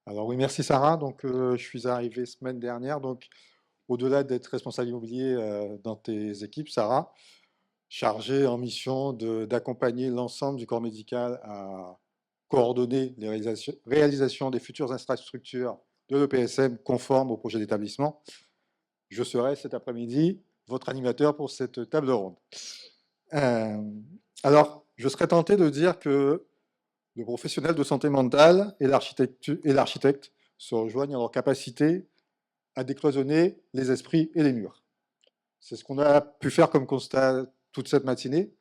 Alors oui, merci Sarah. Donc, je suis arrivé semaine dernière. Donc, au-delà d'être responsable immobilier dans tes équipes, Sarah, chargé en mission d'accompagner l'ensemble du corps médical à coordonner les réalisations des futures infrastructures de l'EPSM conformes au projet d'établissement. Je serai cet après-midi votre animateur pour cette table ronde. Euh, alors, je serais tenté de dire que le professionnel de santé mentale et l'architecte se rejoignent en leur capacité à décloisonner les esprits et les murs. C'est ce qu'on a pu faire comme constat toute cette matinée,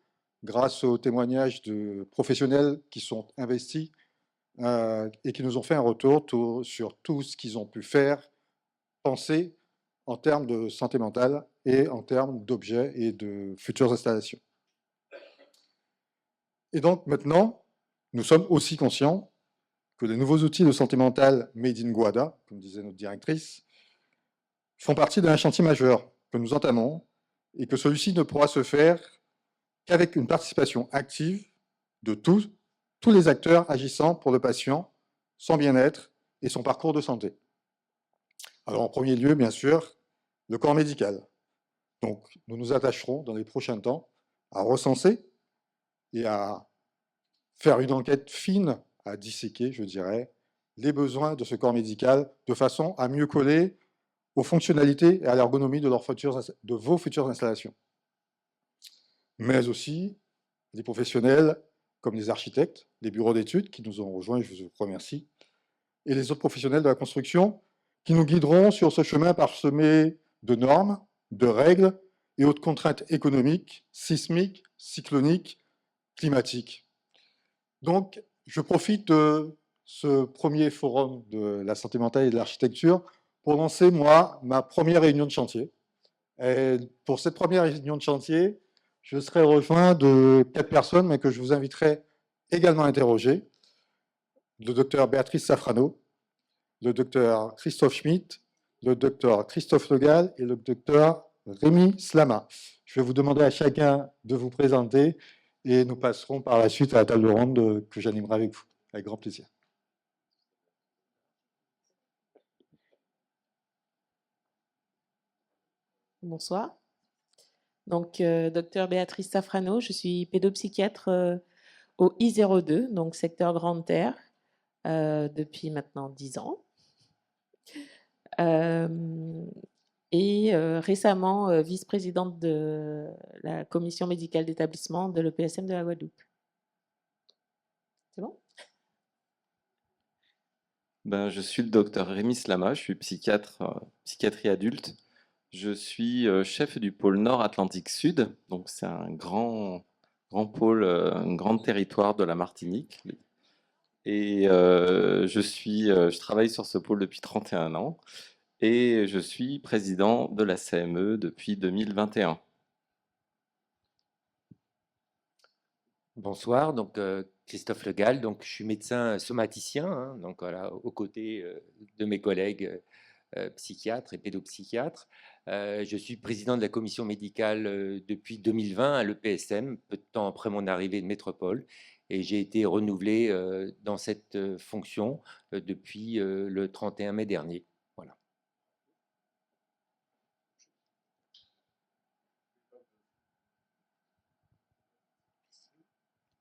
grâce aux témoignages de professionnels qui sont investis et qui nous ont fait un retour sur tout ce qu'ils ont pu faire, penser en termes de santé mentale et en termes d'objets et de futures installations. Et donc maintenant, nous sommes aussi conscients que les nouveaux outils de santé mentale made in Guada, comme disait notre directrice, font partie d'un chantier majeur que nous entamons et que celui-ci ne pourra se faire qu'avec une participation active de tous les acteurs agissant pour le patient, son bien-être et son parcours de santé. Alors en premier lieu, bien sûr, le corps médical. Donc nous nous attacherons dans les prochains temps à recenser et à faire une enquête fine, à disséquer, je dirais, les besoins de ce corps médical de façon à mieux coller aux fonctionnalités et à l'ergonomie de vos futures installations. Mais aussi les professionnels comme les architectes, les bureaux d'études qui nous ont rejoints, je vous remercie, et les autres professionnels de la construction qui nous guideront sur ce chemin parsemé de normes, de règles et autres contraintes économiques, sismiques, cycloniques, climatiques. Donc, je profite de ce premier forum de la santé mentale et de l'architecture pour lancer, moi, ma première réunion de chantier. Et pour cette première réunion de chantier, je serai rejoint de 4 personnes, mais que je vous inviterai également à interroger. Le docteur Béatrice Safrano, le docteur Christophe Schmitt, le docteur Christophe Legal et le docteur Rémi Slama. Je vais vous demander à chacun de vous présenter et nous passerons par la suite à la table ronde que j'animerai avec vous, avec grand plaisir. Bonsoir. Donc, docteur Béatrice Safrano, je suis pédopsychiatre au I02, donc secteur Grande Terre, depuis maintenant 10 ans. Et récemment vice-présidente de la commission médicale d'établissement de l'EPSM de la Guadeloupe. C'est bon? Je suis le docteur Rémi Slama, je suis psychiatre, psychiatrie adulte. Je suis chef du pôle Nord-Atlantique Sud, donc c'est un grand pôle, un grand territoire de la Martinique. Et je travaille sur ce pôle depuis 31 ans et je suis président de la CME depuis 2021. Bonsoir, donc Christophe Legal, donc je suis médecin somaticien, hein, donc voilà, aux côtés de mes collègues psychiatres et pédopsychiatres. Je suis président de la commission médicale depuis 2020 à l'EPSM, peu de temps après mon arrivée de métropole, et j'ai été renouvelé dans cette fonction depuis le 31 mai dernier. Voilà.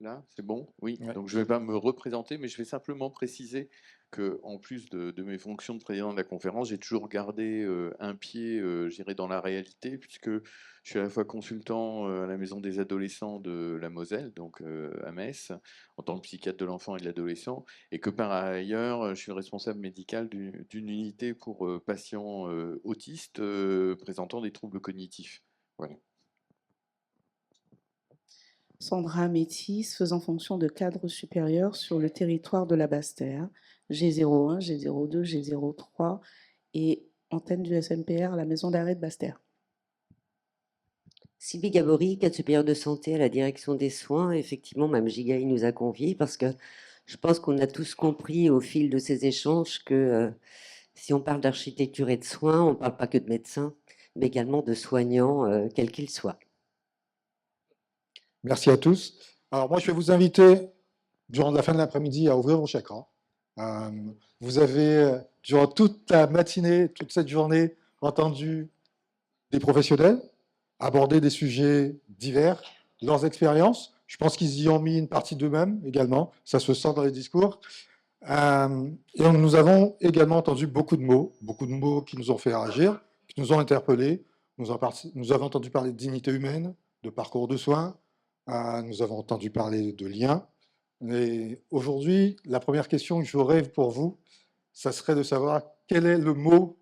Là, c'est bon? Oui. Ouais. Donc, je ne vais pas me représenter, mais je vais simplement préciser que, en plus de mes fonctions de président de la conférence, j'ai toujours gardé un pied, je dirais, dans la réalité, puisque je suis à la fois consultant à la maison des adolescents de la Moselle, donc à Metz, en tant que psychiatre de l'enfant et de l'adolescent, et que par ailleurs, je suis le responsable médical d'une unité pour patients autistes présentant des troubles cognitifs. Voilà. Sandra Métis, faisant fonction de cadre supérieur sur le territoire de la Basse-Terre, G01, G02, G03 et antenne du SMPR à la maison d'arrêt de Basse-Terre. Sylvie Gabory, cadre supérieur de santé à la direction des soins. Effectivement, Mme Gigaï nous a conviés parce que je pense qu'on a tous compris au fil de ces échanges que si on parle d'architecture et de soins, on ne parle pas que de médecins, mais également de soignants, quels qu'ils soient. Merci à tous. Alors moi, je vais vous inviter, durant la fin de l'après-midi, à ouvrir vos chakras, Vous avez, durant toute la matinée, toute cette journée, entendu des professionnels aborder des sujets divers, leurs expériences. Je pense qu'ils y ont mis une partie d'eux-mêmes également, ça se sent dans les discours. Et nous avons également entendu beaucoup de mots qui nous ont fait réagir, qui nous ont interpellés. Nous avons entendu parler de dignité humaine, de parcours de soins, nous avons entendu parler de liens. Et aujourd'hui, la première question que j'aurais pour vous, ça serait de savoir quel est le mot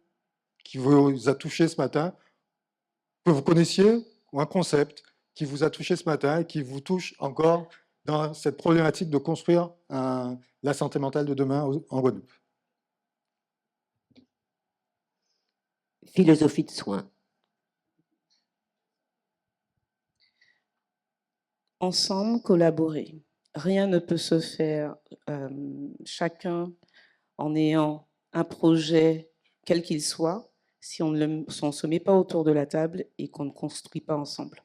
qui vous a touché ce matin, que vous connaissiez, ou un concept qui vous a touché ce matin et qui vous touche encore dans cette problématique de construire la santé mentale de demain en Guadeloupe. Philosophie de soins. Ensemble, collaborer. Rien ne peut se faire chacun en ayant un projet, quel qu'il soit, si on ne se met pas autour de la table et qu'on ne construit pas ensemble.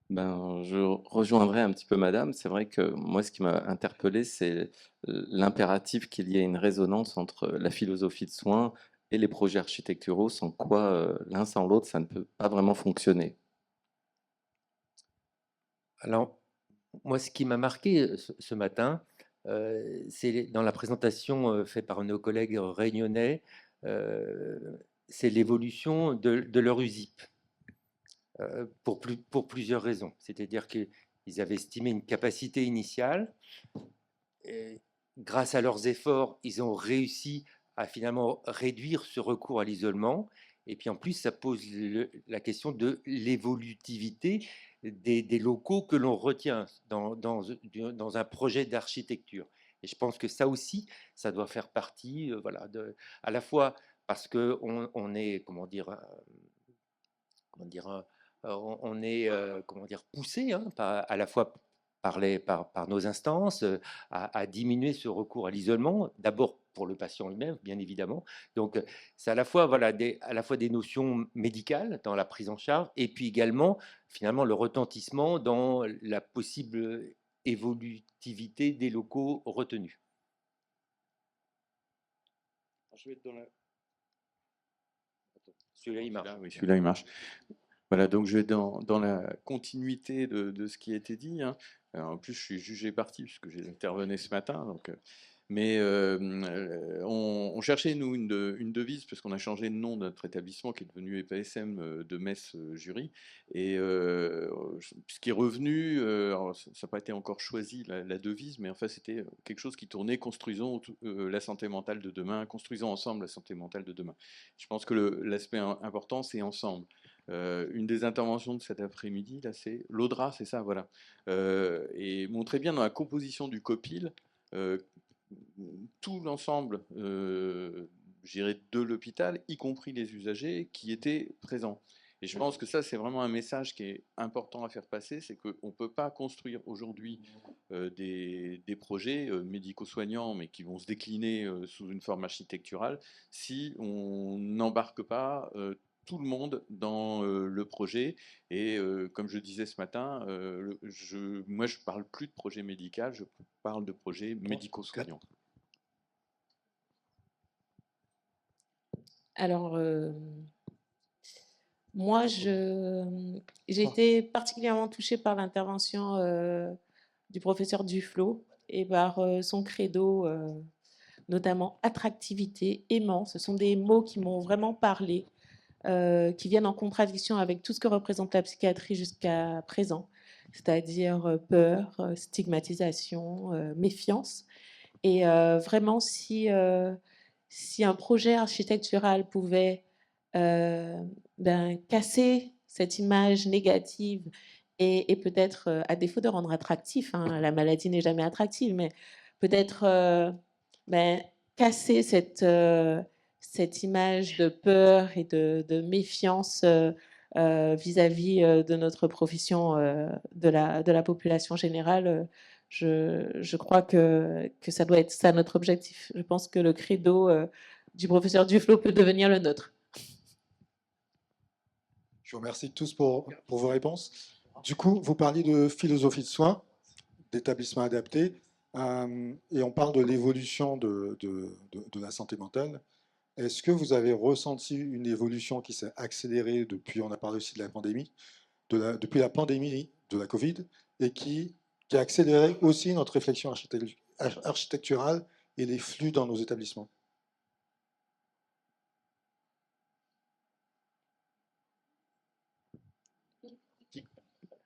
Ben, je rejoindrai un petit peu madame. C'est vrai que moi, ce qui m'a interpellé, c'est l'impératif qu'il y ait une résonance entre la philosophie de soins et les projets architecturaux, sans quoi l'un sans l'autre, ça ne peut pas vraiment fonctionner. Alors, moi, ce qui m'a marqué ce matin, c'est dans la présentation faite par nos collègues réunionnais, c'est l'évolution de leur USIP. Pour plusieurs raisons. C'est-à-dire qu'ils avaient estimé une capacité initiale. Et grâce à leurs efforts, ils ont réussi à finalement réduire ce recours à l'isolement. Et puis en plus, ça pose la question de l'évolutivité des locaux que l'on retient dans un projet d'architecture. Et je pense que ça aussi, ça doit faire partie, voilà, à la fois parce qu'on est, comment dire, on est comment dire, poussé à la fois par nos instances à diminuer ce recours à l'isolement, d'abord pour le patient lui-même, bien évidemment. Donc, c'est à la fois, voilà, à la fois des notions médicales dans la prise en charge et puis également, finalement, le retentissement dans la possible évolutivité des locaux retenus. Je vais être dans la... Celui-là, il marche. Oui, celui-là, il marche. Voilà, donc je vais dans la continuité de ce qui a été dit. Alors, en plus, je suis jugé parti puisque j'ai intervenu ce matin. Donc, mais on cherchait, nous, une devise, parce qu'on a changé de nom de notre établissement qui est devenu EPSM de Metz Jury. Et ce qui est revenu, ça n'a pas été encore choisi, la devise, mais en fait, c'était quelque chose qui tournait: construisons la santé mentale de demain, construisons ensemble la santé mentale de demain. Je pense que l'aspect important, c'est ensemble. Une des interventions de cet après-midi, là, c'est l'AUDRA, c'est ça, voilà. Et montrer bien dans la composition du COPIL tout l'ensemble, de l'hôpital, y compris les usagers qui étaient présents. Et je pense que ça, c'est vraiment un message qui est important à faire passer, c'est qu'on ne peut pas construire aujourd'hui des projets médico-soignants, mais qui vont se décliner sous une forme architecturale, si on n'embarque pas tout le monde dans le projet. Et comme je disais ce matin, moi je parle plus de projet médical, je parle de projet médico-soignant. Alors, moi, j'ai été particulièrement touchée par l'intervention du professeur Duflo et par son credo, notamment attractivité, aimant. Ce sont des mots qui m'ont vraiment parlé, qui viennent en contradiction avec tout ce que représente la psychiatrie jusqu'à présent, c'est-à-dire peur, stigmatisation, méfiance. Et vraiment, si un projet architectural pouvait casser cette image négative et peut-être, à défaut de rendre attractif, la maladie n'est jamais attractive, mais peut-être casser cette image de peur et de méfiance vis-à-vis de notre profession, de la population générale. Je crois que ça doit être ça notre objectif. Je pense que le credo du professeur Duflo peut devenir le nôtre. Je vous remercie tous pour vos réponses. Du coup, vous parliez de philosophie de soins, d'établissement adapté. Et on parle de l'évolution de la santé mentale. Est-ce que vous avez ressenti une évolution qui s'est accélérée depuis, on a parlé aussi de la pandémie, depuis la pandémie de la Covid, et qui a accéléré aussi notre réflexion architecturale et les flux dans nos établissements?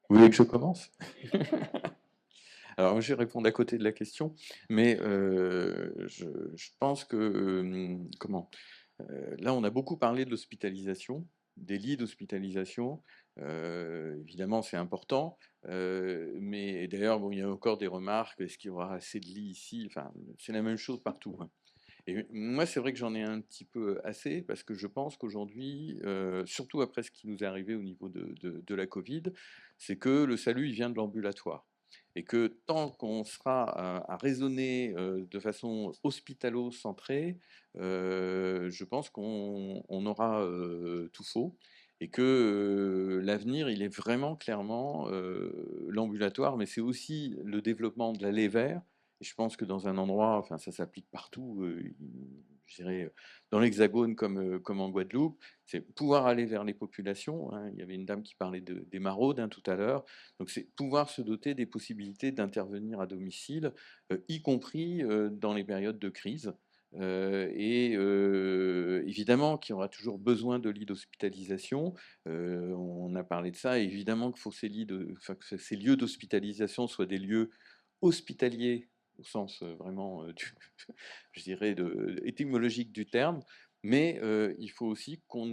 Vous voulez que je commence? Alors, je vais répondre à côté de la question, mais je pense que, là, on a beaucoup parlé de l'hospitalisation, des lits d'hospitalisation. Évidemment, c'est important, mais d'ailleurs, bon, il y a encore des remarques, est-ce qu'il y aura assez de lits ici? Enfin, c'est la même chose partout, hein. Et moi, c'est vrai que j'en ai un petit peu assez, parce que je pense qu'aujourd'hui, surtout après ce qui nous est arrivé au niveau de la Covid, c'est que le salut, il vient de l'ambulatoire. Et que tant qu'on sera à raisonner de façon hospitalo-centrée, je pense qu'on aura tout faux. Et que l'avenir, il est vraiment clairement l'ambulatoire, mais c'est aussi le développement de l'aller vers. Et je pense que dans un endroit, enfin ça s'applique partout, je dirais dans l'Hexagone comme en Guadeloupe, c'est pouvoir aller vers les populations, hein. Il y avait une dame qui parlait des maraudes, hein, tout à l'heure. Donc c'est pouvoir se doter des possibilités d'intervenir à domicile, y compris dans les périodes de crise. Évidemment qu'il y aura toujours besoin de lits d'hospitalisation. On a parlé de ça. Et évidemment qu'il faut que ces lieux d'hospitalisation soient des lieux hospitaliers au sens vraiment, je dirais, étymologique du terme. Mais il faut aussi qu'on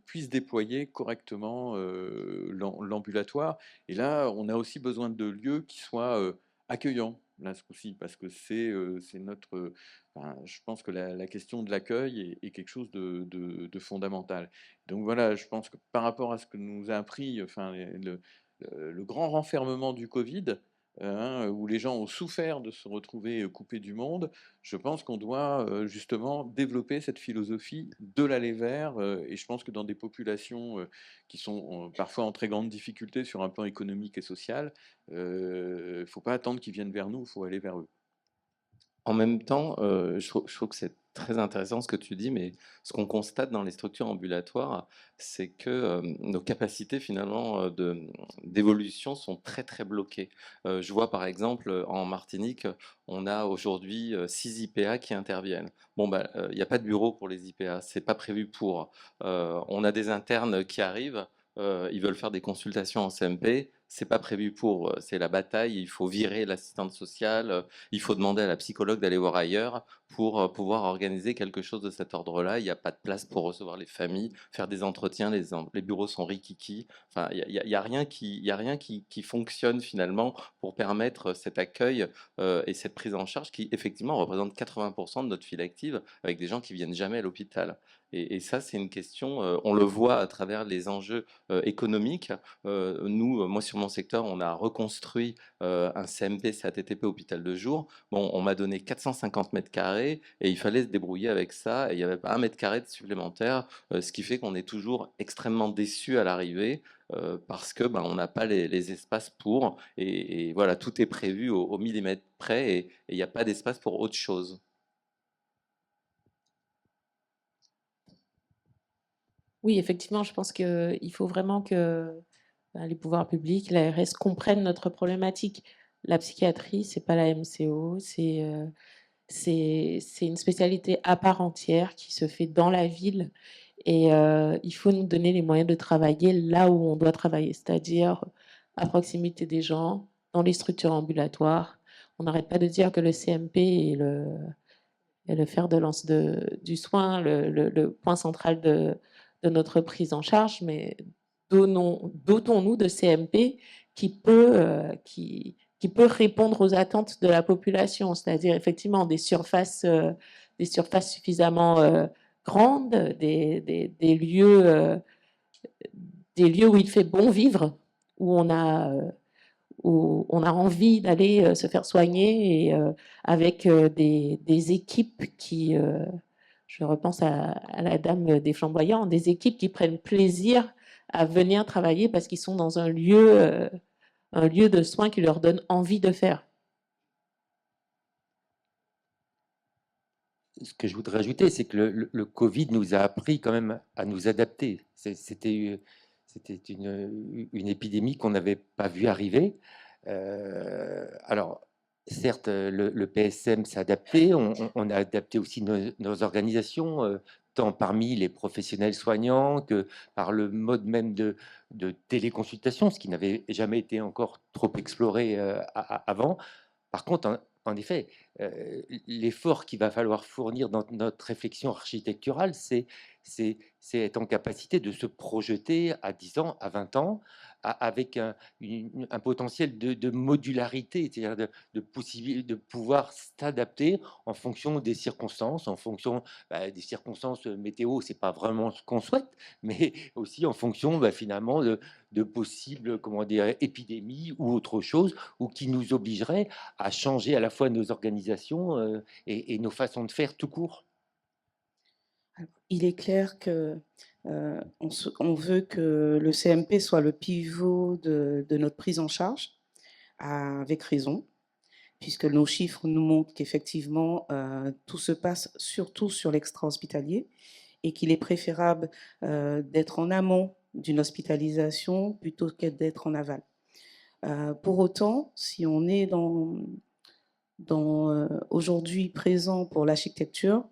puisse déployer correctement l'ambulatoire. Et là, on a aussi besoin de lieux qui soient accueillants, là, ce coup-ci, parce que c'est notre... enfin, je pense que la question de l'accueil est quelque chose de fondamental. Donc voilà, je pense que par rapport à ce que nous a appris, enfin, le grand renfermement du Covid, où les gens ont souffert de se retrouver coupés du monde, je pense qu'on doit justement développer cette philosophie de l'aller vers, et je pense que dans des populations qui sont parfois en très grande difficulté sur un plan économique et social, il ne faut pas attendre qu'ils viennent vers nous, il faut aller vers eux. En même temps, je trouve que c'est très intéressant ce que tu dis, mais ce qu'on constate dans les structures ambulatoires, c'est que nos capacités finalement d'évolution sont très très bloquées. Je vois par exemple en Martinique, on a aujourd'hui 6 IPA qui interviennent. Bon, bah, il n'y a pas de bureau pour les IPA, c'est pas prévu pour. On a des internes qui arrivent. Ils veulent faire des consultations en CMP, c'est pas prévu pour, c'est la bataille, il faut virer l'assistante sociale, il faut demander à la psychologue d'aller voir ailleurs pour pouvoir organiser quelque chose de cet ordre-là. Il n'y a pas de place pour recevoir les familles, faire des entretiens, les bureaux sont rikiki. Enfin, il y a rien qui fonctionne finalement pour permettre cet accueil et cette prise en charge qui effectivement représente 80% de notre file active avec des gens qui viennent jamais à l'hôpital. Et ça, c'est une question, on le voit à travers les enjeux économiques. Moi, sur mon secteur, on a reconstruit un CMP CATTP hôpital de jour. Bon, on m'a donné 450 mètres carrés et il fallait se débrouiller avec ça. Et il n'y avait pas 1 mètre carré de supplémentaire, ce qui fait qu'on est toujours extrêmement déçu à l'arrivée parce que on n'a pas les espaces pour. Et voilà, tout est prévu au millimètre près et il n'y a pas d'espace pour autre chose. Oui, effectivement, je pense qu'il faut vraiment que les pouvoirs publics, l'ARS comprennent notre problématique. La psychiatrie, c'est pas la MCO, c'est une spécialité à part entière qui se fait dans la ville et il faut nous donner les moyens de travailler là où on doit travailler, c'est-à-dire à proximité des gens, dans les structures ambulatoires. On n'arrête pas de dire que le CMP est le fer de lance du soin, le point central de notre prise en charge, mais dotons-nous de CMP qui peut répondre aux attentes de la population, c'est-à-dire effectivement des surfaces suffisamment grandes, des lieux où il fait bon vivre, où on a envie d'aller se faire soigner et avec des équipes qui, je repense à la dame des flamboyants, des équipes qui prennent plaisir à venir travailler parce qu'ils sont dans un lieu de soins qui leur donne envie de faire. ce que je voudrais ajouter, c'est que le Covid nous a appris quand même à nous adapter. C'était une épidémie qu'on n'avait pas vue arriver. Alors, certes, le PSM s'est adapté, on a adapté aussi nos organisations, tant parmi les professionnels soignants que par le mode même de téléconsultation, ce qui n'avait jamais été encore trop exploré avant. Par contre, en effet, l'effort qu'il va falloir fournir dans notre réflexion architecturale, c'est être en capacité de se projeter à 10 ans, à 20 ans, avec un potentiel de modularité, c'est-à-dire de pouvoir s'adapter en fonction des circonstances, en fonction des circonstances météo, c'est pas vraiment ce qu'on souhaite, mais aussi en fonction finalement de possibles, comment dire, épidémies ou autre chose, ou qui nous obligerait à changer à la fois nos organisations et nos façons de faire tout court. Alors, il est clair que on veut que le CMP soit le pivot de notre prise en charge, avec raison, puisque nos chiffres nous montrent qu'effectivement, tout se passe surtout sur l'extra-hospitalier et qu'il est préférable d'être en amont d'une hospitalisation plutôt que d'être en aval. Pour autant, si on est aujourd'hui présent pour l'architecture,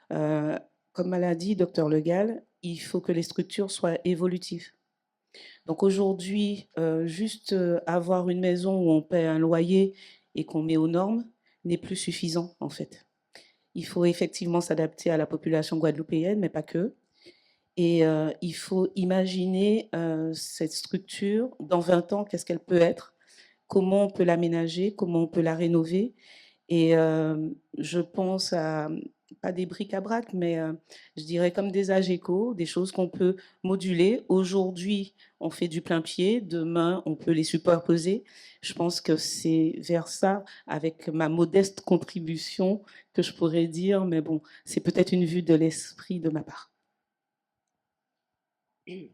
comme l'a dit Dr Le Gall, il faut que les structures soient évolutives. Donc aujourd'hui, juste avoir une maison où on paie un loyer et qu'on met aux normes n'est plus suffisant en fait. Il faut effectivement s'adapter à la population guadeloupéenne, mais pas que. Et il faut imaginer cette structure dans 20 ans, qu'est-ce qu'elle peut être, comment on peut l'aménager, comment on peut la rénover. Et je pense à, pas des bric-à-brac, mais je dirais comme des AGECO, des choses qu'on peut moduler. Aujourd'hui, on fait du plein pied, demain, on peut les superposer. Je pense que c'est vers ça, avec ma modeste contribution, que je pourrais dire, mais bon, c'est peut-être une vue de l'esprit de ma part. Je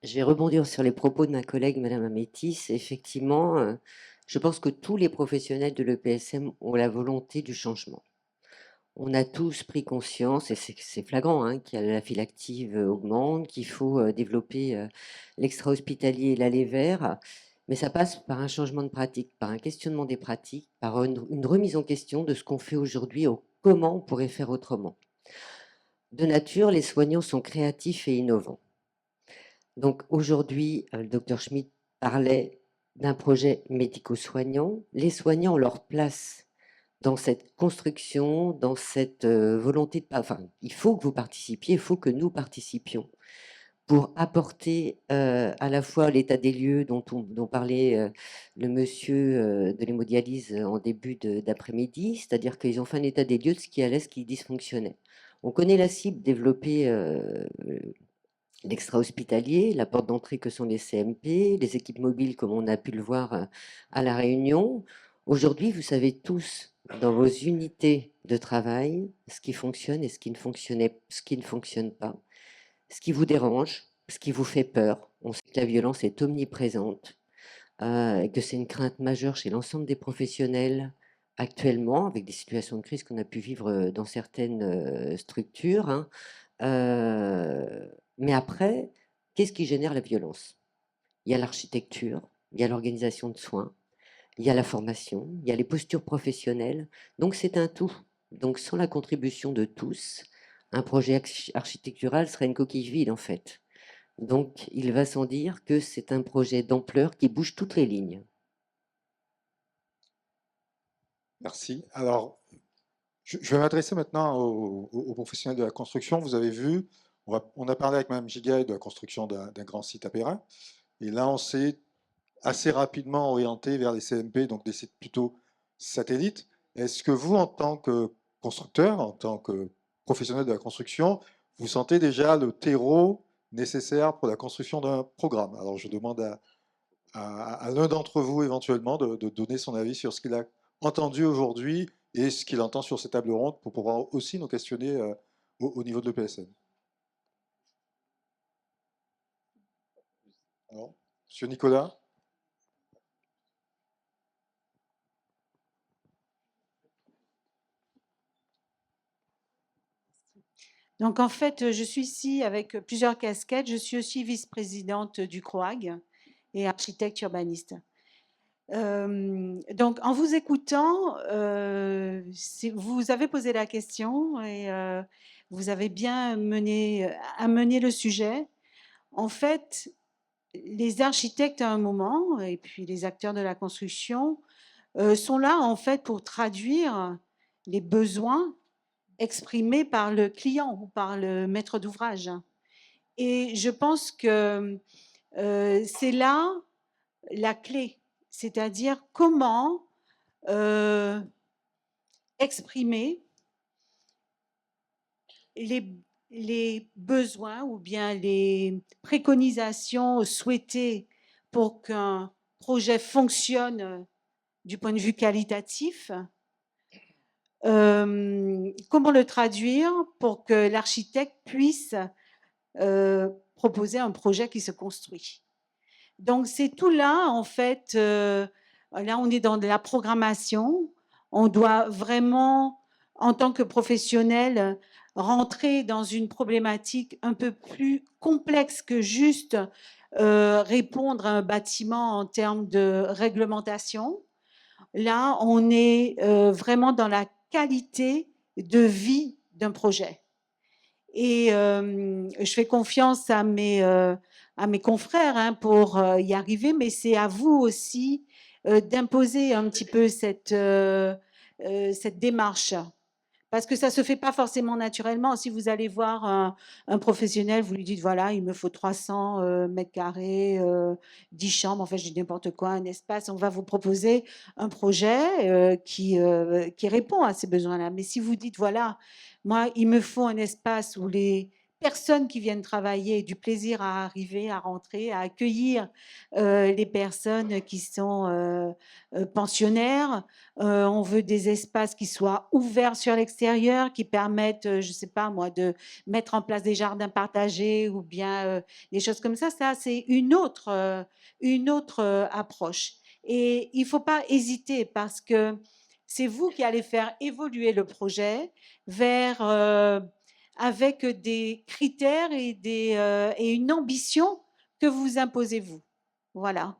vais rebondir sur les propos de ma collègue, Madame Amétis. Effectivement, je pense que tous les professionnels de l'EPSM ont la volonté du changement. On a tous pris conscience, et c'est flagrant, hein, que la file active augmente, qu'il faut développer l'extra-hospitalier et l'aller vers, mais ça passe par un changement de pratique, par un questionnement des pratiques, par une remise en question de ce qu'on fait aujourd'hui ou comment on pourrait faire autrement. De nature, les soignants sont créatifs et innovants. Donc aujourd'hui, le docteur Schmitt parlait d'un projet médico-soignant. Les soignants ont leur place dans cette construction, dans cette volonté de... Enfin, il faut que vous participiez, il faut que nous participions pour apporter à la fois l'état des lieux dont parlait le monsieur de l'hémodialyse en début d'après-midi, c'est-à-dire qu'ils ont fait un état des lieux de ce qui allait, ce qui dysfonctionnait. On connaît la cible développée l'extra-hospitalier, la porte d'entrée que sont les CMP, les équipes mobiles comme on a pu le voir à La Réunion. Aujourd'hui, vous savez tous dans vos unités de travail ce qui fonctionne et ce qui ne fonctionne pas, ce qui vous dérange, ce qui vous fait peur. On sait que la violence est omniprésente, et que c'est une crainte majeure chez l'ensemble des professionnels actuellement, avec des situations de crise qu'on a pu vivre dans certaines structures, hein. Mais après, qu'est-ce qui génère la violence? Il y a l'architecture, il y a l'organisation de soins, il y a la formation, il y a les postures professionnelles. Donc c'est un tout. Donc sans la contribution de tous, un projet architectural serait une coquille vide en fait. Donc il va sans dire que c'est un projet d'ampleur qui bouge toutes les lignes. Merci. Alors, je vais m'adresser maintenant aux professionnels de la construction. Vous avez vu, on a parlé avec Mme Gigaï de la construction d'un grand site à Perrin. Et là, on s'est assez rapidement orienté vers les CMP, donc des sites plutôt satellites. Est-ce que vous, en tant que constructeur, en tant que professionnel de la construction, vous sentez déjà le terreau nécessaire pour la construction d'un programme? Alors, je demande à l'un d'entre vous éventuellement de donner son avis sur ce qu'il a entendu aujourd'hui et ce qu'il entend sur ces tables rondes pour pouvoir aussi nous questionner au niveau de l'EPSN. Alors, Monsieur Nicolas? Donc en fait, je suis ici avec plusieurs casquettes. Je suis aussi vice-présidente du CROAG et architecte urbaniste. Donc en vous écoutant, vous avez posé la question et vous avez bien amené le sujet. En fait, les architectes à un moment, et puis les acteurs de la construction, sont là en fait pour traduire les besoins exprimés par le client ou par le maître d'ouvrage. Et je pense que c'est là la clé, c'est-à-dire comment exprimer les besoins ou bien les préconisations souhaitées pour qu'un projet fonctionne du point de vue qualitatif. Comment le traduire pour que l'architecte puisse proposer un projet qui se construit. Donc c'est tout là, en fait, là on est dans de la programmation, on doit vraiment, en tant que professionnel, rentrer dans une problématique un peu plus complexe que juste répondre à un bâtiment en termes de réglementation. Là, on est vraiment dans la qualité de vie d'un projet. Et je fais confiance à mes confrères hein, pour y arriver, mais c'est à vous aussi d'imposer un petit peu cette démarche. Parce que ça ne se fait pas forcément naturellement. Si vous allez voir un professionnel, vous lui dites, voilà, il me faut 300 mètres carrés, 10 chambres, en fait, je dis n'importe quoi, un espace. On va vous proposer un projet qui répond à ces besoins-là. Mais si vous dites, voilà, moi, il me faut un espace où les personnes qui viennent travailler aient du plaisir à arriver, à rentrer, à accueillir les personnes qui sont pensionnaires. On veut des espaces qui soient ouverts sur l'extérieur, qui permettent, je ne sais pas moi, de mettre en place des jardins partagés ou bien des choses comme ça. Ça, c'est une autre approche. Et il ne faut pas hésiter parce que c'est vous qui allez faire évoluer le projet vers avec des critères et une ambition que vous imposez vous. Voilà.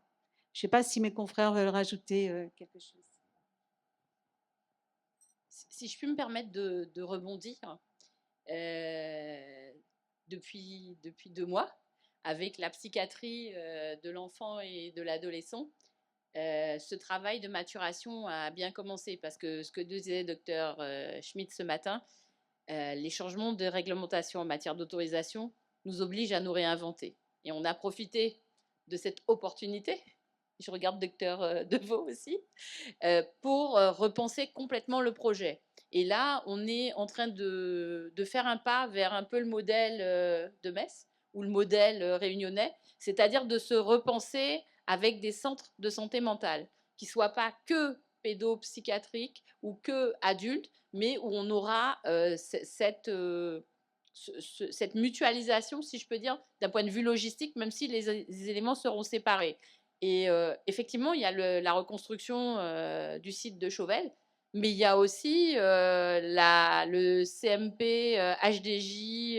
Je ne sais pas si mes confrères veulent rajouter quelque chose. Si je puis me permettre de rebondir, depuis 2 mois, avec la psychiatrie de l'enfant et de l'adolescent, ce travail de maturation a bien commencé parce que ce que disait docteur Schmitt ce matin, les changements de réglementation en matière d'autorisation nous obligent à nous réinventer. Et on a profité de cette opportunité, je regarde docteur Deveau aussi, pour repenser complètement le projet. Et là, on est en train de faire un pas vers un peu le modèle de Metz ou le modèle réunionnais, c'est-à-dire de se repenser avec des centres de santé mentale qui ne soient pas que pédopsychiatriques ou que adultes, mais où on aura cette mutualisation, si je peux dire, d'un point de vue logistique, même si les éléments seront séparés. Et effectivement, il y a la reconstruction du site de Chauvel, mais il y a aussi le CMP HDJ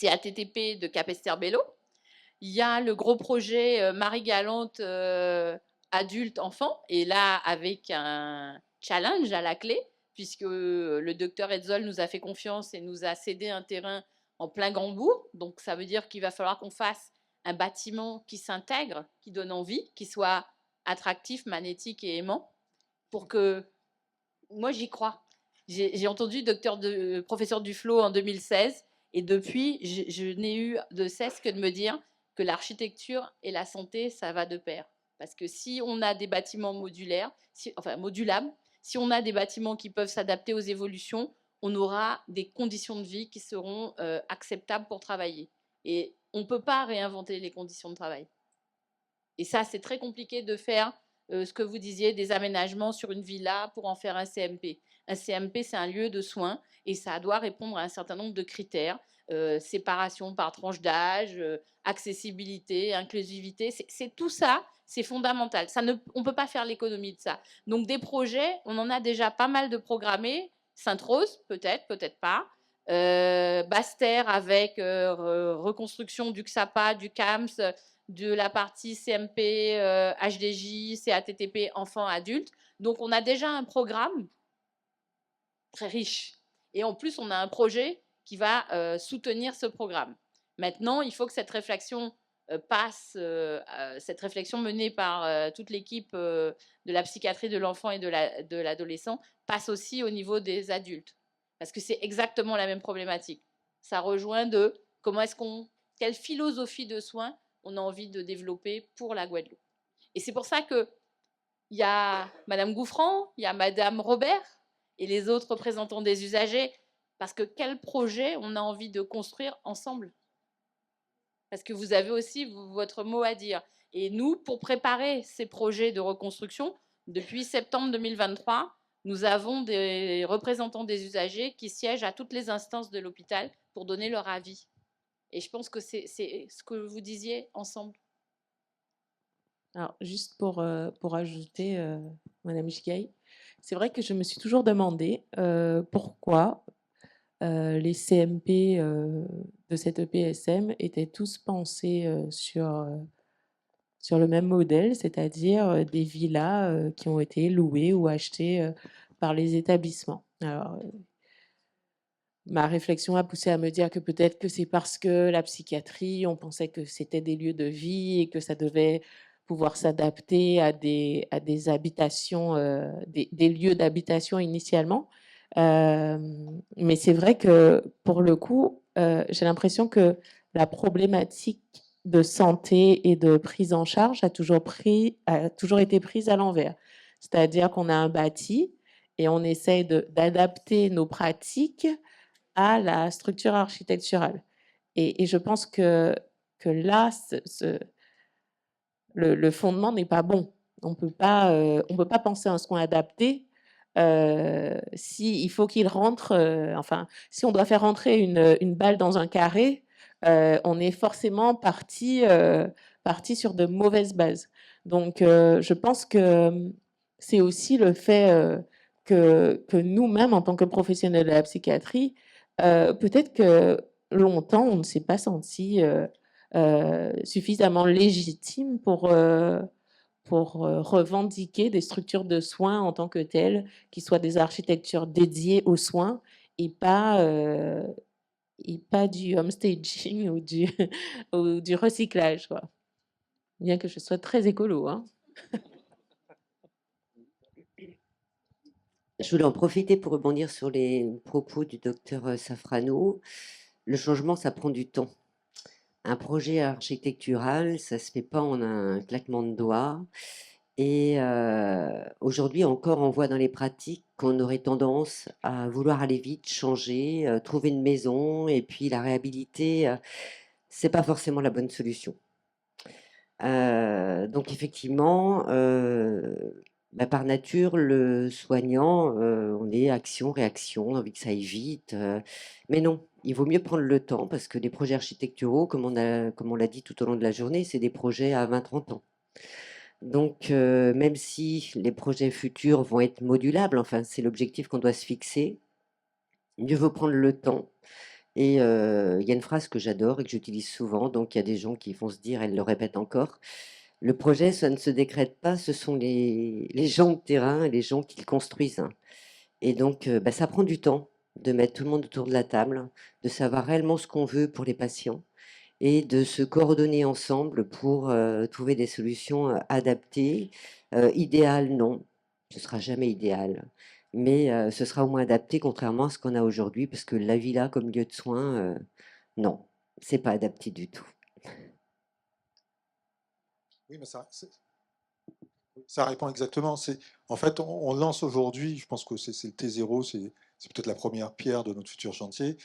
CATTP de Capesterre-Belle-Eau. Il y a le gros projet Marie-Galante adulte-enfant, et là, avec un challenge à la clé, puisque le docteur Hetzel nous a fait confiance et nous a cédé un terrain en plein Grand-Bourg. Donc, ça veut dire qu'il va falloir qu'on fasse un bâtiment qui s'intègre, qui donne envie, qui soit attractif, magnétique et aimant, pour que... Moi, j'y crois. J'ai entendu professeur Duflo en 2016, et depuis, je n'ai eu de cesse que de me dire que l'architecture et la santé, ça va de pair. Parce que si on a des bâtiments modulaires, modulables, si on a des bâtiments qui peuvent s'adapter aux évolutions, on aura des conditions de vie qui seront acceptables pour travailler. Et on ne peut pas réinventer les conditions de travail. Et ça, c'est très compliqué de faire ce que vous disiez, des aménagements sur une villa pour en faire un CMP. Un CMP, c'est un lieu de soins et ça doit répondre à un certain nombre de critères. Séparation par tranche d'âge, accessibilité, inclusivité, c'est tout ça, c'est fondamental. On ne peut pas faire l'économie de ça. Donc des projets, on en a déjà pas mal de programmés. Sainte-Rose, peut-être, peut-être pas. Basse-Terre avec reconstruction du XAPA, du CAMS, de la partie CMP, HDJ, CATTP, enfants, adultes. Donc, on a déjà un programme très riche. Et en plus, on a un projet qui va soutenir ce programme. Maintenant, il faut que cette réflexion cette réflexion menée par toute l'équipe de la psychiatrie de l'enfant et de l'adolescent passe aussi au niveau des adultes. Parce que c'est exactement la même problématique. Ça rejoint de quelle philosophie de soins on a envie de développer pour la Guadeloupe. Et c'est pour ça que il y a Madame Gouffran, il y a Madame Robert et les autres représentants des usagers, parce que quel projet on a envie de construire ensemble? Parce que vous avez aussi votre mot à dire. Et nous, pour préparer ces projets de reconstruction, depuis septembre 2023, nous avons des représentants des usagers qui siègent à toutes les instances de l'hôpital pour donner leur avis. Et je pense que c'est ce que vous disiez ensemble. Alors, juste pour ajouter, Madame Gigaï, c'est vrai que je me suis toujours demandé pourquoi les CMP de cette EPSM étaient tous pensés sur le même modèle, c'est-à-dire des villas qui ont été louées ou achetées par les établissements. Alors, ma réflexion a poussé à me dire que peut-être que c'est parce que la psychiatrie, on pensait que c'était des lieux de vie et que ça devait pouvoir s'adapter à des habitations, des lieux d'habitation initialement. Mais c'est vrai que pour le coup, j'ai l'impression que la problématique de santé et de prise en charge a toujours été prise à l'envers. C'est-à-dire qu'on a un bâti et on essaye d'adapter nos pratiques à la structure architecturale. Et je pense que là, le fondement n'est pas bon. On ne peut pas penser à un soin adapté si il faut qu'il rentre, enfin, si on doit faire rentrer une balle dans un carré, on est forcément parti sur de mauvaises bases. Donc, je pense que c'est aussi le fait que nous-mêmes, en tant que professionnels de la psychiatrie, peut-être que longtemps, on ne s'est pas senti suffisamment légitime pour revendiquer des structures de soins en tant que telles, qui soient des architectures dédiées aux soins et pas du homestaging ou du recyclage, quoi. Bien que je sois très écolo, hein. Je voulais en profiter pour rebondir sur les propos du docteur Safrano. Le changement, ça prend du temps. Un projet architectural, ça se fait pas en un claquement de doigts. Et aujourd'hui encore, on voit dans les pratiques qu'on aurait tendance à vouloir aller vite, changer, trouver une maison, et puis la réhabiliter, c'est pas forcément la bonne solution. Donc effectivement, bah, par nature, le soignant, on est action, réaction, on a envie que ça aille vite, mais non, il vaut mieux prendre le temps parce que les projets architecturaux, comme on l'a dit tout au long de la journée, c'est des projets à 20-30 ans. Donc, même si les projets futurs vont être modulables, enfin, c'est l'objectif qu'on doit se fixer, mieux vaut prendre le temps. Et il y a une phrase que j'adore et que j'utilise souvent, donc il y a des gens qui vont se dire, elle le répète encore, le projet, ça ne se décrète pas, ce sont les gens de terrain et les gens qui le construisent. Et donc, bah, ça prend du temps de mettre tout le monde autour de la table, de savoir réellement ce qu'on veut pour les patients et de se coordonner ensemble pour trouver des solutions adaptées. Idéal, non, ce sera jamais idéal, mais ce sera au moins adapté, contrairement à ce qu'on a aujourd'hui, parce que la villa comme lieu de soins, non, c'est pas adapté du tout. Oui, mais ça répond exactement. En fait, on lance aujourd'hui, je pense que c'est le T0, c'est peut-être la première pierre de notre futur chantier,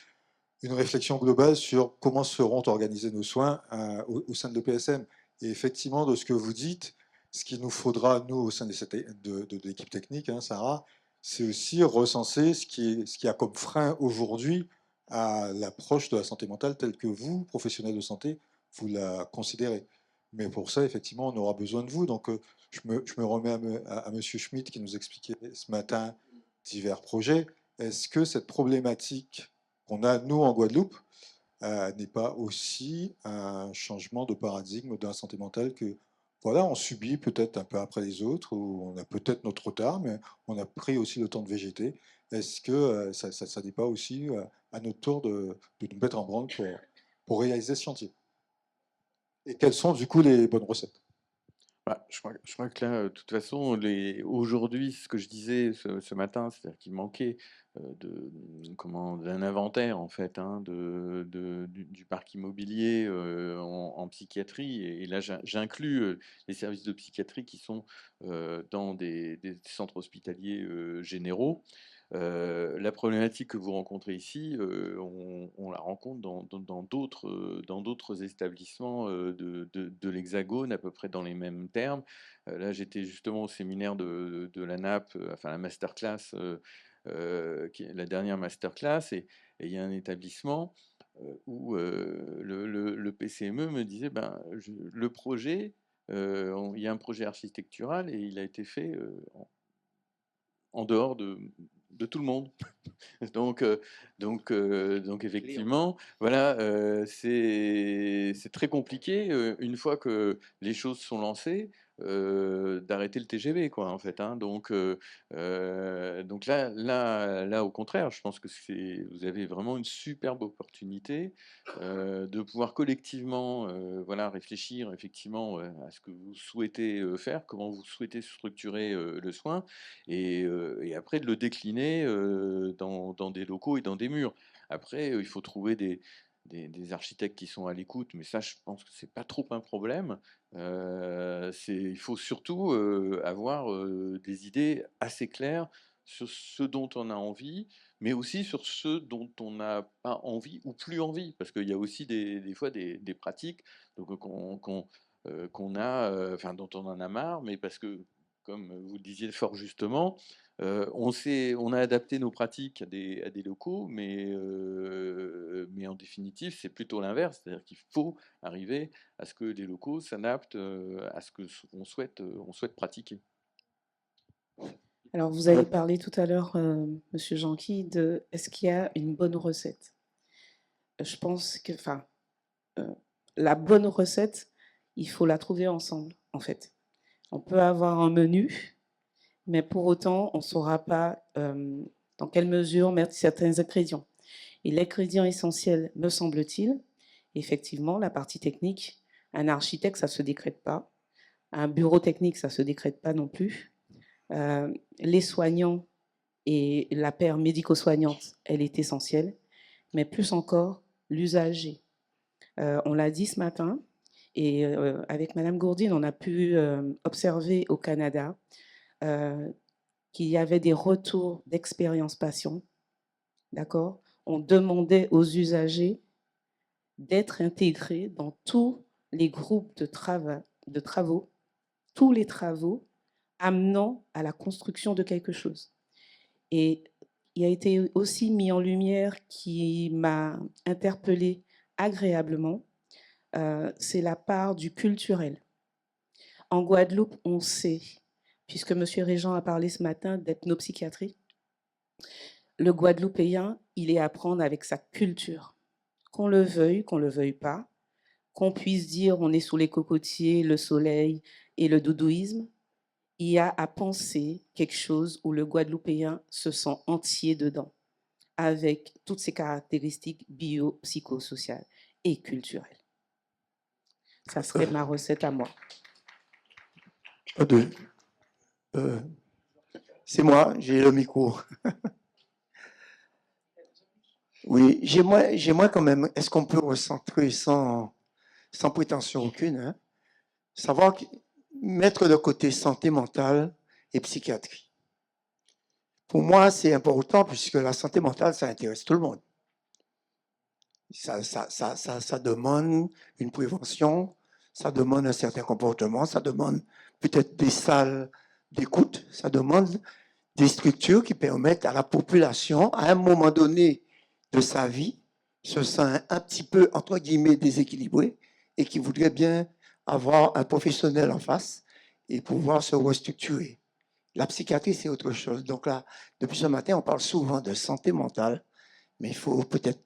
une réflexion globale sur comment seront organisés nos soins au sein de l'EPSM. Et effectivement, de ce que vous dites, ce qu'il nous faudra, nous, au sein de l'équipe technique, hein, Sarah, c'est aussi recenser ce qui a comme frein aujourd'hui à l'approche de la santé mentale telle que vous, professionnels de santé, vous la considérez. Mais pour ça, effectivement, on aura besoin de vous. Donc, je me remets à Monsieur Schmitt qui nous expliquait ce matin divers projets. Est-ce que cette problématique qu'on a, nous, en Guadeloupe, n'est pas aussi un changement de paradigme de la santé mentale que, voilà, on subit peut-être un peu après les autres, ou on a peut-être notre retard, mais on a pris aussi le temps de végéter. Est-ce que ça n'est pas aussi à notre tour de nous mettre en branle pour réaliser ce chantier? Et quelles sont du coup les bonnes recettes? Bah, je crois que là, de toute façon, aujourd'hui, ce que je disais ce matin, c'est-à-dire qu'il manquait d'un inventaire, en fait, hein, du parc immobilier en psychiatrie. Et là, j'inclus les services de psychiatrie qui sont dans des centres hospitaliers généraux. La problématique que vous rencontrez ici, on la rencontre dans d'autres établissements de l'Hexagone, à peu près dans les mêmes termes. Là, j'étais justement au séminaire de la NAP, enfin la masterclass, qui est la dernière masterclass, et il y a un établissement où le PCME me disait, ben, le projet, il y a un projet architectural et il a été fait en dehors de tout le monde. Donc effectivement, voilà, c'est très compliqué, une fois que les choses sont lancées, d'arrêter le TGV, quoi, en fait, hein. Donc là, au contraire, je pense que vous avez vraiment une superbe opportunité de pouvoir collectivement, voilà, réfléchir effectivement à ce que vous souhaitez faire, comment vous souhaitez structurer le soin, et après de le décliner dans des locaux et dans des murs. Après, il faut trouver des architectes qui sont à l'écoute, mais ça, je pense que c'est pas trop un problème. Il faut surtout avoir des idées assez claires sur ce dont on a envie, mais aussi sur ce dont on n'a pas envie ou plus envie, parce qu'il y a aussi des fois des pratiques donc, qu'on a, enfin dont on en a marre, mais parce que, comme vous le disiez fort justement, on a adapté nos pratiques à des locaux, mais en définitive, c'est plutôt l'inverse. C'est-à-dire qu'il faut arriver à ce que les locaux s'adaptent à ce qu'on souhaite pratiquer. Alors, vous avez parlé tout à l'heure, Monsieur Janqui, de est-ce qu'il y a une bonne recette? Je pense que, enfin, la bonne recette, il faut la trouver ensemble, en fait. On peut avoir un menu, mais pour autant, on ne saura pas dans quelle mesure mettre certains ingrédients. Et l'ingrédient essentiel, me semble-t-il, effectivement, la partie technique, un architecte, ça ne se décrète pas. Un bureau technique, ça ne se décrète pas non plus. Les soignants et la paire médico-soignante, elle est essentielle, mais plus encore, l'usager. On l'a dit ce matin, et avec Madame Gourdine, on a pu observer au Canada qu'il y avait des retours d'expérience patient, d'accord? On demandait aux usagers d'être intégrés dans tous les groupes de travaux, tous les travaux amenant à la construction de quelque chose. Et il a été aussi mis en lumière, qui m'a interpellée agréablement, c'est la part du culturel. En Guadeloupe, on sait, puisque M. Régent a parlé ce matin d'ethnopsychiatrie, le Guadeloupéen, il est à prendre avec sa culture. Qu'on le veuille pas, qu'on puisse dire on est sous les cocotiers, le soleil et le doudouisme, il y a à penser quelque chose où le Guadeloupéen se sent entier dedans, avec toutes ses caractéristiques bio-psychosociales et culturelles. Ça serait ma recette à moi. C'est moi, j'ai le micro. Oui, j'ai moi quand même. Est-ce qu'on peut recentrer sans prétention aucune, hein? Savoir mettre de côté santé mentale et psychiatrie. Pour moi, c'est important puisque la santé mentale, ça intéresse tout le monde. Ça demande une prévention, ça demande un certain comportement, ça demande peut-être des salles d'écoute, ça demande des structures qui permettent à la population, à un moment donné de sa vie, se sent un petit peu, entre guillemets, déséquilibré et qui voudrait bien avoir un professionnel en face et pouvoir se restructurer. La psychiatrie, c'est autre chose. Donc là, depuis ce matin, on parle souvent de santé mentale, mais il faut peut-être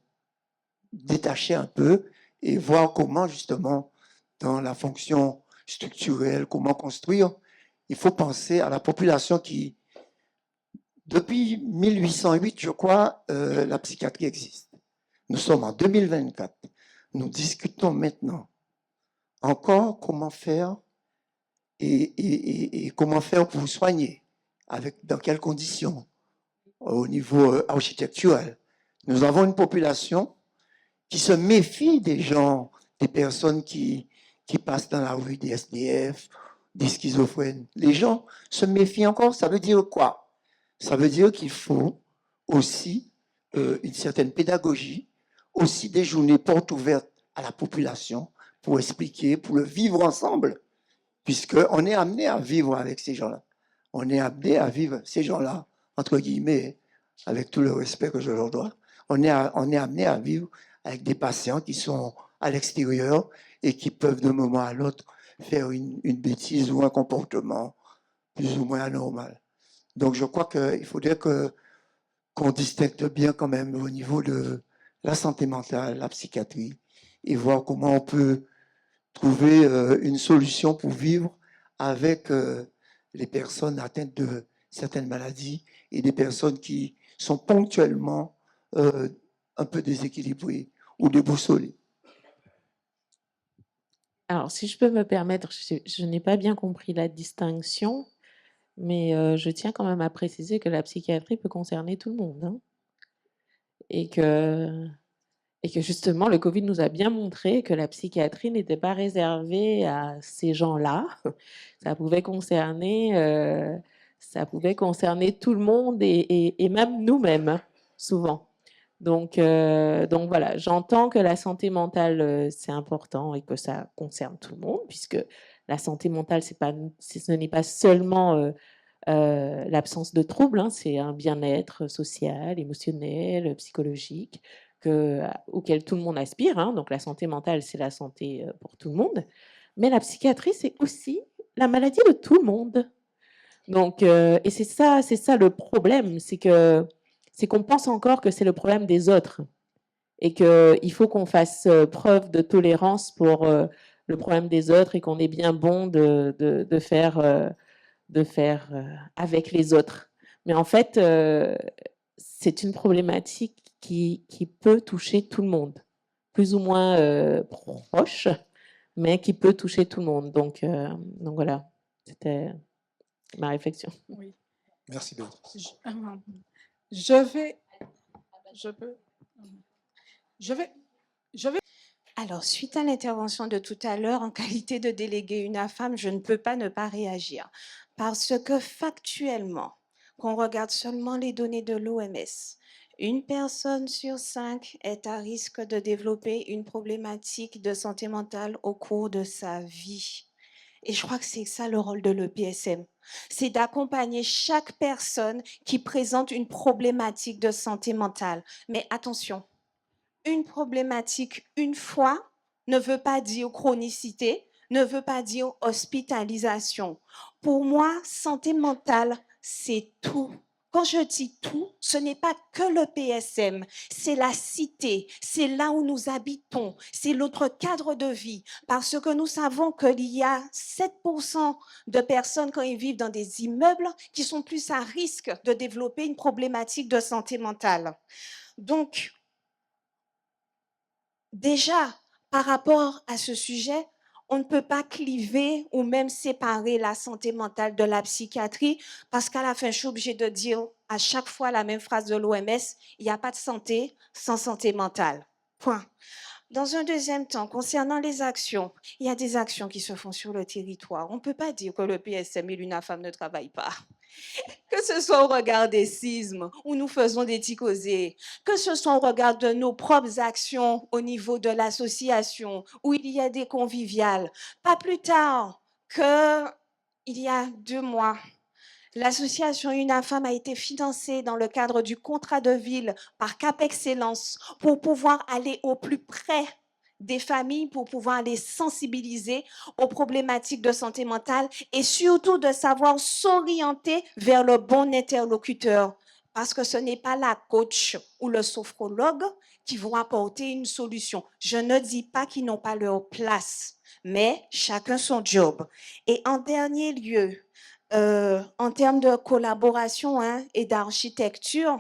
détacher un peu et voir comment, justement, dans la fonction structurelle, comment construire. Il faut penser à la population qui, depuis 1808, je crois, la psychiatrie existe. Nous sommes en 2024. Nous discutons maintenant encore comment faire et comment faire pour vous soigner, dans quelles conditions, au niveau architectural. Nous avons une population qui se méfie des gens, des personnes qui passent dans la rue, des SDF, des schizophrènes. Les gens se méfient encore. Ça veut dire quoi? Ça veut dire qu'il faut aussi une certaine pédagogie, aussi des journées portes ouvertes à la population pour expliquer, pour le vivre ensemble, puisqu'on est amené à vivre avec ces gens-là. On est amené à vivre ces gens-là, entre guillemets, avec tout le respect que je leur dois. On est amené à vivre avec des patients qui sont à l'extérieur et qui peuvent d'un moment à l'autre faire une bêtise ou un comportement plus ou moins anormal. Donc je crois qu'il faudrait qu'on distingue bien quand même au niveau de la santé mentale, la psychiatrie, et voir comment on peut trouver une solution pour vivre avec les personnes atteintes de certaines maladies et des personnes qui sont ponctuellement un peu déséquilibrées ou déboussolées. Alors, si je peux me permettre, je n'ai pas bien compris la distinction, mais je tiens quand même à préciser que la psychiatrie peut concerner tout le monde, hein, et que justement, le Covid nous a bien montré que la psychiatrie n'était pas réservée à ces gens-là. Ça pouvait concerner tout le monde et même nous-mêmes, hein, souvent. Donc voilà, j'entends que la santé mentale, c'est important et que ça concerne tout le monde, puisque la santé mentale, ce n'est pas seulement l'absence de troubles, hein, c'est un bien-être social, émotionnel, psychologique, auquel tout le monde aspire, hein. Donc la santé mentale, c'est la santé pour tout le monde. Mais la psychiatrie, c'est aussi la maladie de tout le monde. Donc, et c'est ça le problème, c'est qu'on pense encore que c'est le problème des autres et qu'il faut qu'on fasse preuve de tolérance pour le problème des autres et qu'on est bien bon de faire avec les autres. Mais en fait, c'est une problématique qui peut toucher tout le monde, plus ou moins proche, mais qui peut toucher tout le monde. Donc voilà, c'était ma réflexion. Oui. Merci, Béatrice. Alors, suite à l'intervention de tout à l'heure, en qualité de déléguée UNAFAM, je ne peux pas ne pas réagir. Parce que factuellement, qu'on regarde seulement les données de l'OMS, une personne sur 5 est à risque de développer une problématique de santé mentale au cours de sa vie. Et je crois que c'est ça le rôle de l'EPSM. C'est d'accompagner chaque personne qui présente une problématique de santé mentale. Mais attention, une problématique une fois ne veut pas dire chronicité, ne veut pas dire hospitalisation. Pour moi, santé mentale, c'est tout. Quand je dis tout, ce n'est pas que le PSM, c'est la cité, c'est là où nous habitons, c'est notre cadre de vie, parce que nous savons qu'il y a 7% de personnes quand ils vivent dans des immeubles qui sont plus à risque de développer une problématique de santé mentale. Donc, déjà, par rapport à ce sujet, on ne peut pas cliver ou même séparer la santé mentale de la psychiatrie parce qu'à la fin, je suis obligée de dire à chaque fois la même phrase de l'OMS, il n'y a pas de santé sans santé mentale. Point. Dans un deuxième temps, concernant les actions, il y a des actions qui se font sur le territoire. On ne peut pas dire que le PSM et l'UNAFAM ne travaillent pas. Que ce soit au regard des sismes où nous faisons des ticosés, que ce soit au regard de nos propres actions au niveau de l'association où il y a des conviviales. Pas plus tard qu'il y a 2 mois, l'association UNAFAM a été financée dans le cadre du contrat de ville par Cap Excellence pour pouvoir aller au plus près des familles, pour pouvoir les sensibiliser aux problématiques de santé mentale et surtout de savoir s'orienter vers le bon interlocuteur. Parce que ce n'est pas la coach ou le sophrologue qui vont apporter une solution. Je ne dis pas qu'ils n'ont pas leur place, mais chacun son job. Et en dernier lieu, en termes de collaboration et d'architecture,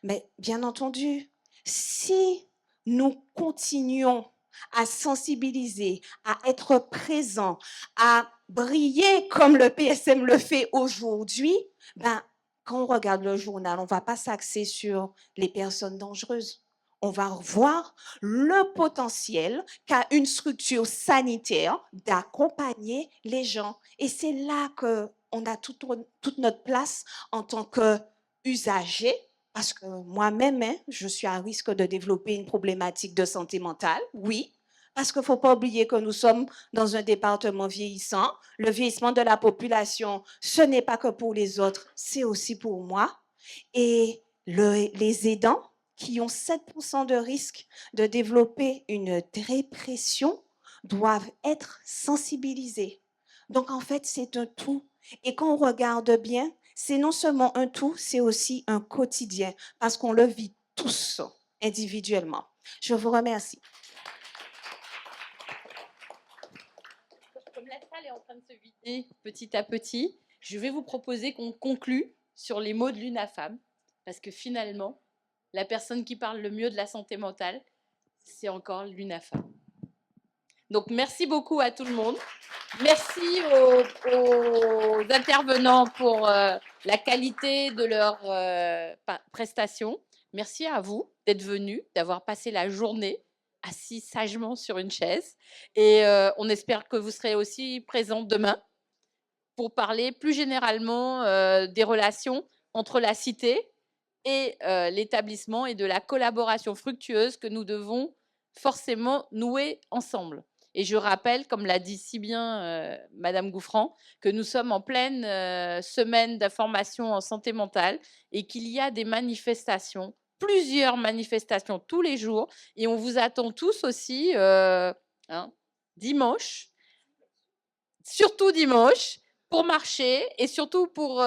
mais bien entendu, si nous continuons à sensibiliser, à être présents, à briller comme le PSM le fait aujourd'hui, ben, quand on regarde le journal, on ne va pas s'axer sur les personnes dangereuses. On va voir le potentiel qu'a une structure sanitaire d'accompagner les gens. Et c'est là qu'on a toute notre place en tant qu'usager, parce que moi-même, je suis à risque de développer une problématique de santé mentale, oui, parce qu'il ne faut pas oublier que nous sommes dans un département vieillissant. Le vieillissement de la population, ce n'est pas que pour les autres, c'est aussi pour moi. Et les aidants qui ont 7% de risque de développer une dépression doivent être sensibilisés. Donc, en fait, c'est un tout. Et quand on regarde bien, c'est non seulement un tout, c'est aussi un quotidien, parce qu'on le vit tous individuellement. Je vous remercie. Comme la salle est en train de se vider petit à petit, je vais vous proposer qu'on conclue sur les mots de l'UNAFAM, parce que finalement, la personne qui parle le mieux de la santé mentale, c'est encore l'UNAFAM. Donc, merci beaucoup à tout le monde. Merci aux intervenants pour la qualité de leurs prestations. Merci à vous d'être venus, d'avoir passé la journée assis sagement sur une chaise. Et on espère que vous serez aussi présents demain pour parler plus généralement des relations entre la cité et l'établissement et de la collaboration fructueuse que nous devons forcément nouer ensemble. Et je rappelle, comme l'a dit si bien Madame Gouffran, que nous sommes en pleine semaine d'information en santé mentale et qu'il y a des manifestations, plusieurs manifestations tous les jours. Et on vous attend tous aussi dimanche, surtout dimanche, pour marcher et surtout pour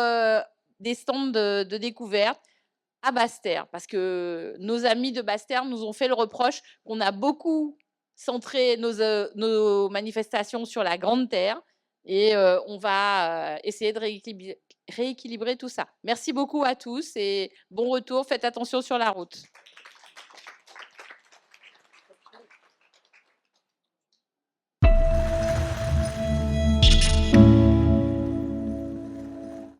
des stands de découverte à Basse-Terre, parce que nos amis de Basse-Terre nous ont fait le reproche qu'on a beaucoup centré nos manifestations sur la Grande Terre, et on va essayer de rééquilibrer tout ça. Merci beaucoup à tous et bon retour, faites attention sur la route.